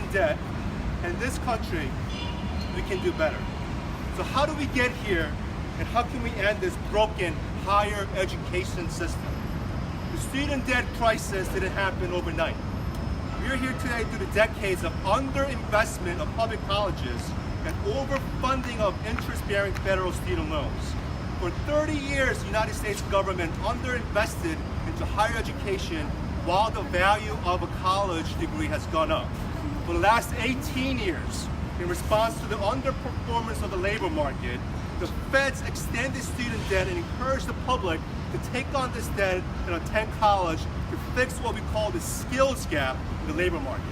student debt, and in this country, we can do better. So how do we get here, and how can we end this broken higher education system? The student debt crisis didn't happen overnight. We are here today due to decades of underinvestment of public colleges and overfunding of interest-bearing federal student loans. For 30 years, the United States government underinvested into higher education while the value of a college degree has gone up. For the last 18 years, in response to the underperformance of the labor market, the feds extended student debt and encouraged the public to take on this debt and attend college to fix what we call the skills gap in the labor market.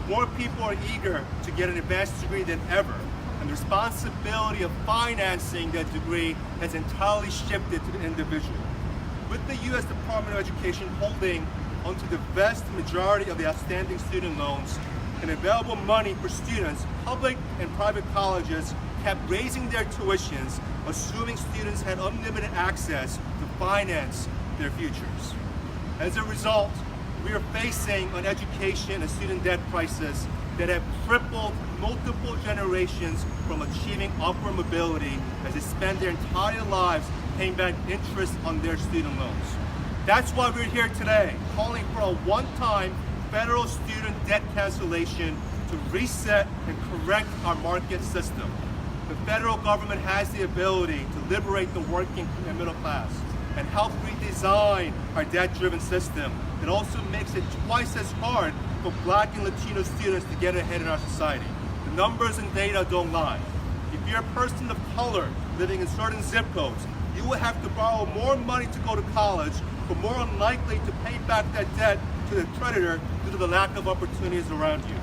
More people are eager to get an advanced degree than ever, and the responsibility of financing that degree has entirely shifted to the individual. With the U.S. Department of Education holding onto the vast majority of the outstanding student loans and available money for students, public and private colleges kept raising their tuitions, assuming students had unlimited access to finance their futures. As a result, we are facing an education and student debt crisis that have crippled multiple generations from achieving upward mobility as they spend their entire lives paying back interest on their student loans. That's why we're here today, calling for a one-time federal student debt cancellation to reset and correct our market system. The federal government has the ability to liberate the working and middle class and help redesign our debt-driven system. It also makes it twice as hard for Black and Latino students to get ahead in our society. The numbers and data don't lie. If you're a person of color living in certain zip codes, you will have to borrow more money to go to college, but more unlikely to pay back that debt to the creditor due to the lack of opportunities around you.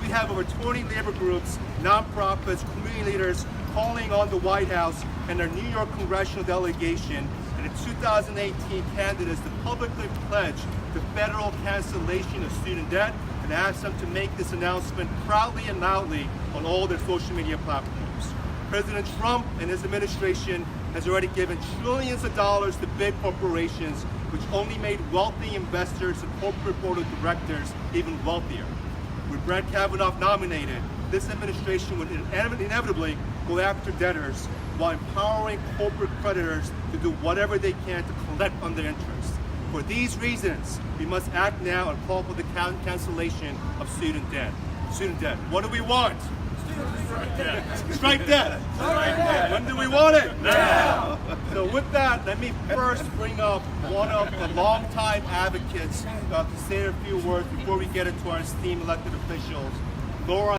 We have over 20 labor groups, nonprofits, community leaders calling on the White House and our New York congressional delegation and the 2018 candidates to publicly pledge the federal cancellation of student debt and ask them to make this announcement proudly and loudly on all their social media platforms. President Trump and his administration has already given trillions of dollars to big corporations, which only made wealthy investors and corporate board of directors even wealthier. With Brett Kavanaugh nominated, this administration would inevitably go after debtors while empowering corporate creditors to do whatever they can to collect on their interest. For these reasons, we must act now and call for the cancellation of student debt. Student debt. What do we want? Strike debt. Strike debt. Strike debt. When do we want it? Now. So with that, let me first bring up one of the longtime advocates to say a few words before we get into our esteemed elected officials, Laura.